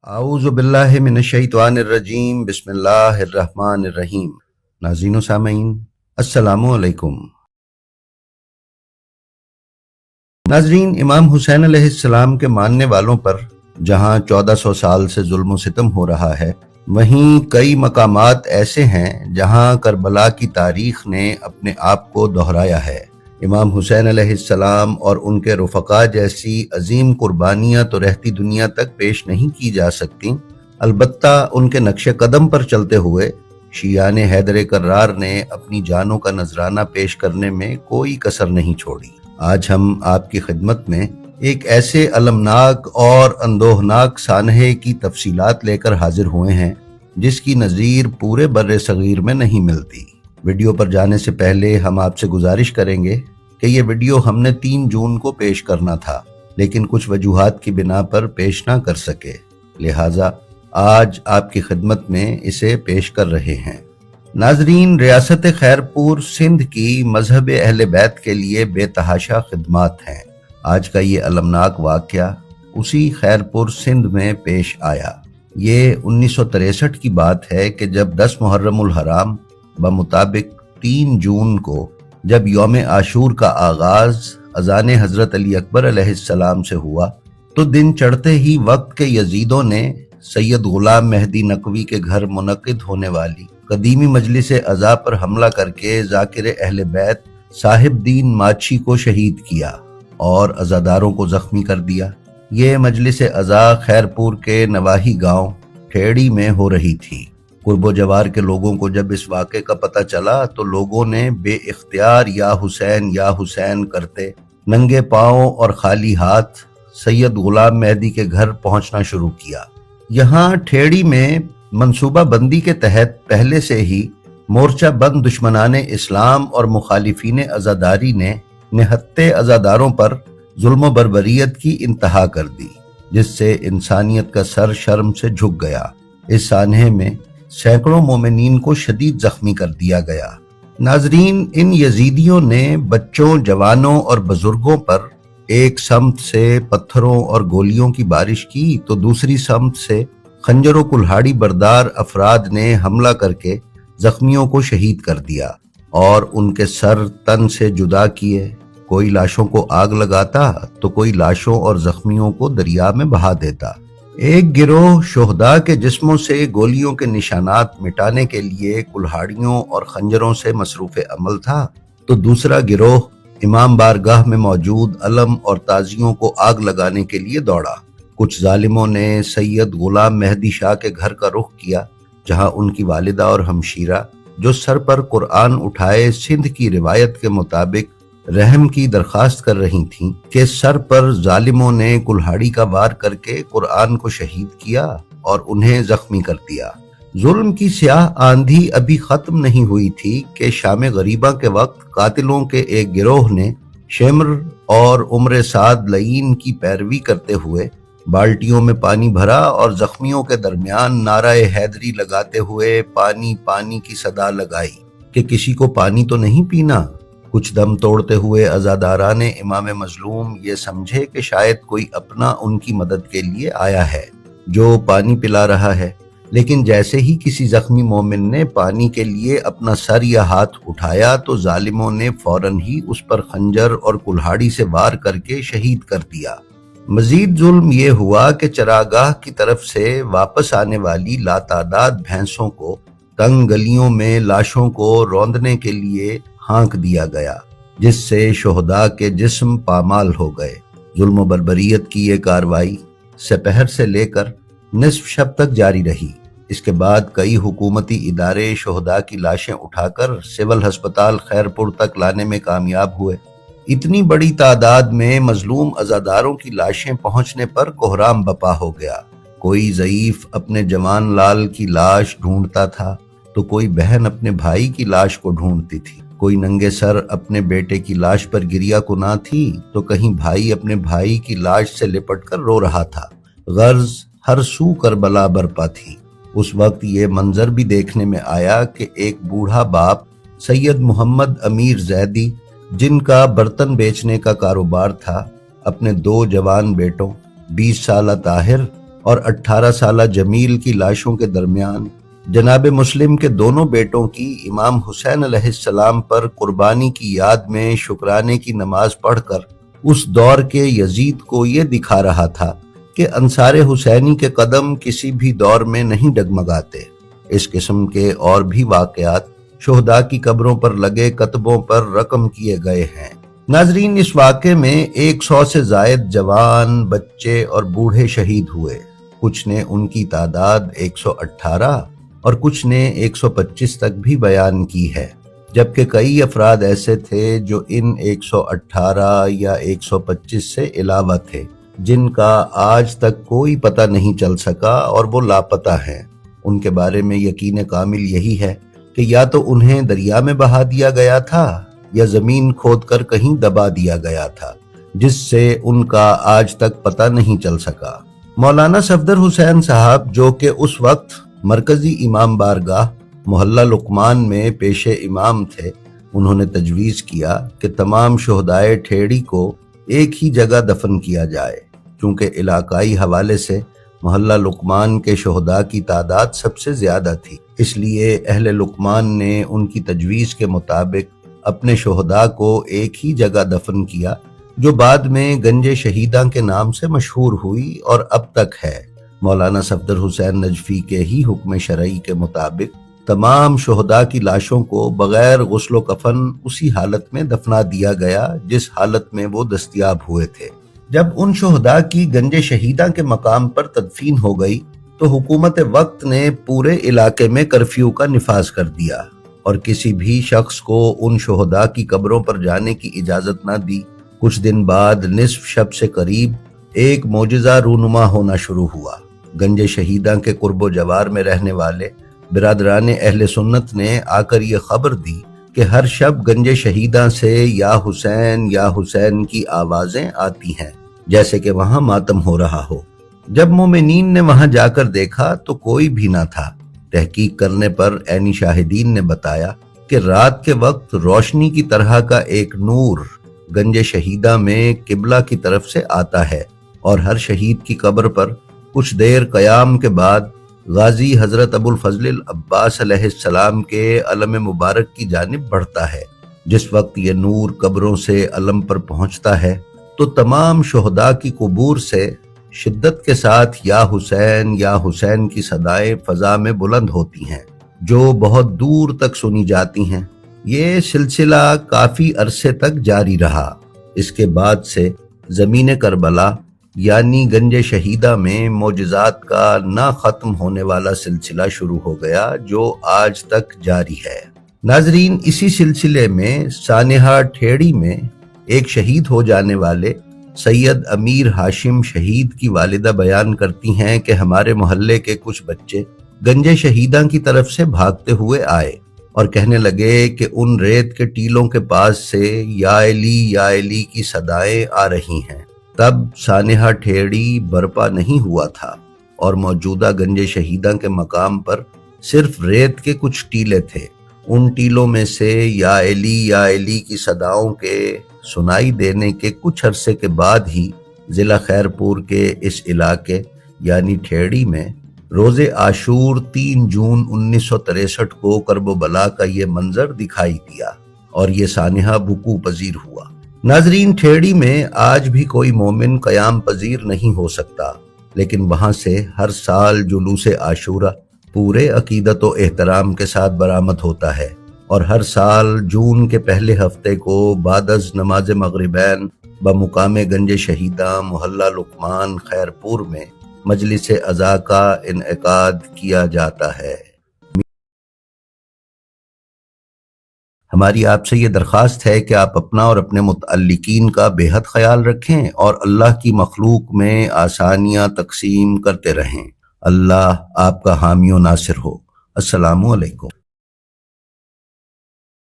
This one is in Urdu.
اعوذ باللہ من الشیطان الرجیم بسم اللہ الرحمن الرحیم۔ ناظرین و سامعین السلام علیکم۔ ناظرین، امام حسین علیہ السلام کے ماننے والوں پر جہاں 1400 سال سے ظلم و ستم ہو رہا ہے، وہیں کئی مقامات ایسے ہیں جہاں کربلا کی تاریخ نے اپنے آپ کو دہرایا ہے۔ امام حسین علیہ السلام اور ان کے رفقا جیسی عظیم قربانیاں تو رہتی دنیا تک پیش نہیں کی جا سکتی، البتہ ان کے نقش قدم پر چلتے ہوئے شیعان حیدر کرار نے اپنی جانوں کا نذرانہ پیش کرنے میں کوئی کسر نہیں چھوڑی۔ آج ہم آپ کی خدمت میں ایک ایسے المناک اور اندوہناک سانحے کی تفصیلات لے کر حاضر ہوئے ہیں جس کی نظیر پورے بر صغیر میں نہیں ملتی۔ ویڈیو پر جانے سے پہلے ہم آپ سے گزارش کریں گے کہ یہ ویڈیو ہم نے 3 جون کو پیش کرنا تھا، لیکن کچھ وجوہات کی بنا پر پیش نہ کر سکے، لہٰذا آج آپ کی خدمت میں اسے پیش کر رہے ہیں۔ ناظرین، ریاست خیرپور سندھ کی مذہب اہل بیت کے لیے بے تحاشا خدمات ہیں۔ آج کا یہ المناک واقعہ اسی خیرپور سندھ میں پیش آیا۔ یہ 1963 کی بات ہے کہ جب 10 محرم الحرام بمطابق 3 جون کو جب یوم عاشور کا آغاز اذان حضرت علی اکبر علیہ السلام سے ہوا تو دن چڑھتے ہی وقت کے یزیدوں نے سید غلام مہدی نقوی کے گھر منعقد ہونے والی قدیمی مجلس عزا پر حملہ کر کے ذاکر اہل بیت صاحب دین ماچھی کو شہید کیا اور عزاداروں کو زخمی کر دیا۔ یہ مجلس عزا خیرپور کے نواحی گاؤں ٹھیڑی میں ہو رہی تھی۔ قرب و جوار کے لوگوں کو جب اس واقعے کا پتہ چلا تو لوگوں نے بے اختیار یا حسین کرتے ننگے پاؤں اور خالی ہاتھ سید غلام مہدی کے گھر پہنچنا شروع کیا۔ یہاں ٹھیڑی میں منصوبہ بندی کے تحت پہلے سے ہی مورچہ بند دشمنان اسلام اور مخالفین عزاداری نے نہتے عزاداروں پر ظلم و بربریت کی انتہا کر دی، جس سے انسانیت کا سر شرم سے جھک گیا۔ اس سانحے میں سینکڑوں مومنین کو شدید زخمی کر دیا گیا۔ ناظرین، ان یزیدیوں نے بچوں، جوانوں اور بزرگوں پر ایک سمت سے پتھروں اور گولیوں کی بارش کی تو دوسری سمت سے خنجر و کلہاڑی بردار افراد نے حملہ کر کے زخمیوں کو شہید کر دیا اور ان کے سر تن سے جدا کیے۔ کوئی لاشوں کو آگ لگاتا تو کوئی لاشوں اور زخمیوں کو دریا میں بہا دیتا۔ ایک گروہ شہداء کے جسموں سے گولیوں کے نشانات مٹانے کے لیے کلہاڑیوں اور خنجروں سے مصروف عمل تھا تو دوسرا گروہ امام بارگاہ میں موجود علم اور تازیوں کو آگ لگانے کے لیے دوڑا۔ کچھ ظالموں نے سید غلام مہدی شاہ کے گھر کا رخ کیا، جہاں ان کی والدہ اور ہمشیرہ جو سر پر قرآن اٹھائے سندھ کی روایت کے مطابق رحم کی درخواست کر رہی تھیں کہ سر پر ظالموں نے کلہاڑی کا وار کر کے قرآن کو شہید کیا اور انہیں زخمی کر دیا۔ ظلم کی سیاہ آندھی ابھی ختم نہیں ہوئی تھی کہ شام غریبہ کے وقت قاتلوں کے ایک گروہ نے شمر اور عمر سعد لعین کی پیروی کرتے ہوئے بالٹیوں میں پانی بھرا اور زخمیوں کے درمیان نعرہ حیدری لگاتے ہوئے پانی پانی کی صدا لگائی کہ کسی کو پانی تو نہیں پینا۔ کچھ دم توڑتے ہوئے عزاداران امام مظلوم یہ سمجھے کہ شاید کوئی اپنا ان کی مدد کے لیے آیا ہے جو پانی پلا رہا ہے، لیکن جیسے ہی کسی زخمی مومن نے پانی کے لیے اپنا سر یا ہاتھ اٹھایا تو ظالموں نے فوراً ہی اس پر خنجر اور کلہاڑی سے وار کر کے شہید کر دیا۔ مزید ظلم یہ ہوا کہ چراگاہ کی طرف سے واپس آنے والی لاتعداد بھینسوں کو تنگ گلیوں میں لاشوں کو روندنے کے لیے ہانک دیا گیا، جس سے شہداء کے جسم پامال ہو گئے۔ ظلم و بربریت کی یہ کارروائی سپہر سے لے کر نصف شب تک جاری رہی۔ اس کے بعد کئی حکومتی ادارے شہداء کی لاشیں اٹھا کر سول ہسپتال خیرپور تک لانے میں کامیاب ہوئے۔ اتنی بڑی تعداد میں مظلوم عزاداروں کی لاشیں پہنچنے پر کوہرام بپا ہو گیا۔ کوئی ضعیف اپنے جوان لال کی لاش ڈھونڈتا تھا تو کوئی بہن اپنے بھائی کی لاش کو ڈھونڈتی تھی۔ کوئی ننگے سر اپنے بیٹے کی لاش پر گریا کنا تھی تو کہیں بھائی اپنے بھائی کی لاش سے لپٹ کر رو رہا تھا۔ غرض ہر سو کربلا برپا تھی۔ اس وقت یہ منظر بھی دیکھنے میں آیا کہ ایک بوڑھا باپ سید محمد امیر زیدی، جن کا برتن بیچنے کا کاروبار تھا، اپنے 2 جوان بیٹوں 20 سالہ طاہر اور 18 سالہ جمیل کی لاشوں کے درمیان جناب مسلم کے دونوں بیٹوں کی امام حسین علیہ السلام پر قربانی کی یاد میں شکرانے کی نماز پڑھ کر اس دور کے یزید کو یہ دکھا رہا تھا کہ انصار حسینی کے قدم کسی بھی دور میں نہیں ڈگمگاتے۔ اس قسم کے اور بھی واقعات شہداء کی قبروں پر لگے کتبوں پر رقم کیے گئے ہیں۔ ناظرین، اس واقعے میں 100 سے زائد جوان، بچے اور بوڑھے شہید ہوئے۔ کچھ نے ان کی تعداد 118 اور کچھ نے 125 تک بھی بیان کی ہے، جبکہ کئی افراد ایسے تھے جو ان 118 یا 125 سے علاوہ تھے، جن کا آج تک کوئی پتہ نہیں چل سکا اور وہ لاپتہ ہیں۔ ان کے بارے میں یقین کامل یہی ہے کہ یا تو انہیں دریا میں بہا دیا گیا تھا یا زمین کھود کر کہیں دبا دیا گیا تھا، جس سے ان کا آج تک پتہ نہیں چل سکا۔ مولانا صفدر حسین صاحب، جو کہ اس وقت مرکزی امام بارگاہ محلہ لقمان میں پیش امام تھے، انہوں نے تجویز کیا کہ تمام شہدائے ٹھیڑی کو ایک ہی جگہ دفن کیا جائے۔ چونکہ علاقائی حوالے سے محلہ لقمان کے شہداء کی تعداد سب سے زیادہ تھی، اس لیے اہل لقمان نے ان کی تجویز کے مطابق اپنے شہداء کو ایک ہی جگہ دفن کیا، جو بعد میں گنج شہیداں کے نام سے مشہور ہوئی اور اب تک ہے۔ مولانا صفدر حسین نجفی کے ہی حکم شرعی کے مطابق تمام شہداء کی لاشوں کو بغیر غسل و کفن اسی حالت میں دفنا دیا گیا جس حالت میں وہ دستیاب ہوئے تھے۔ جب ان شہداء کی گنج شہیداں کے مقام پر تدفین ہو گئی تو حکومت وقت نے پورے علاقے میں کرفیو کا نفاذ کر دیا اور کسی بھی شخص کو ان شہداء کی قبروں پر جانے کی اجازت نہ دی۔ کچھ دن بعد نصف شب سے قریب ایک معجزہ رونما ہونا شروع ہوا۔ گنج شہیداں کے قرب و جوار میں رہنے والے برادران اہل سنت نے آ کر یہ خبر دی کہ ہر شب گنج شہیداں سے یا حسین کی آوازیں آتی ہیں، جیسے کہ وہاں ماتم ہو رہا ہو۔ جب مومنین نے وہاں جا کر دیکھا تو کوئی بھی نہ تھا۔ تحقیق کرنے پر عینی شاہدین نے بتایا کہ رات کے وقت روشنی کی طرح کا ایک نور گنج شہیدہ میں قبلہ کی طرف سے آتا ہے اور ہر شہید کی قبر پر کچھ دیر قیام کے بعد غازی حضرت ابو الفضل العباس علیہ السلام کے علم مبارک کی جانب بڑھتا ہے۔ جس وقت یہ نور قبروں سے علم پر پہنچتا ہے تو تمام شہداء کی قبور سے شدت کے ساتھ یا حسین کی صدائیں فضا میں بلند ہوتی ہیں، جو بہت دور تک سنی جاتی ہیں۔ یہ سلسلہ کافی عرصے تک جاری رہا۔ اس کے بعد سے زمین کربلا یعنی گنج شہیدہ میں معجزات کا نہ ختم ہونے والا سلسلہ شروع ہو گیا، جو آج تک جاری ہے۔ ناظرین، اسی سلسلے میں سانحہ ٹھیڑی میں ایک شہید ہو جانے والے سید امیر ہاشم شہید کی والدہ بیان کرتی ہیں کہ ہمارے محلے کے کچھ بچے گنج شہیداں کی طرف سے بھاگتے ہوئے آئے اور کہنے لگے کہ ان ریت کے ٹیلوں کے پاس سے یا علی کی صدائیں آ رہی ہیں۔ تب سانحہ ٹھیڑی برپا نہیں ہوا تھا اور موجودہ گنج شہیداں کے مقام پر صرف ریت کے کچھ ٹیلے تھے۔ ان ٹیلوں میں سے یا علی کی صداؤں کے سنائی دینے کے کچھ عرصے کے بعد ہی ضلع خیرپور کے اس علاقے یعنی ٹھیڑی میں روز عاشور 3 جون 1963 کو کرب و بلا کا یہ منظر دکھائی دیا اور یہ سانحہ وقوع پذیر ہوا۔ ناظرین، ٹھیڑی میں آج بھی کوئی مومن قیام پذیر نہیں ہو سکتا، لیکن وہاں سے ہر سال جلوس عاشورہ پورے عقیدت و احترام کے ساتھ برآمد ہوتا ہے اور ہر سال جون کے پہلے ہفتے کو بعد از نماز مغربین بمقام گنج شہیداں محلہ لقمان خیرپور میں مجلس عزا کا انعقاد کیا جاتا ہے۔ ہماری آپ سے یہ درخواست ہے کہ آپ اپنا اور اپنے متعلقین کا بے حد خیال رکھیں اور اللہ کی مخلوق میں آسانیاں تقسیم کرتے رہیں۔ اللہ آپ کا حامی و ناصر ہو۔ السلام علیکم۔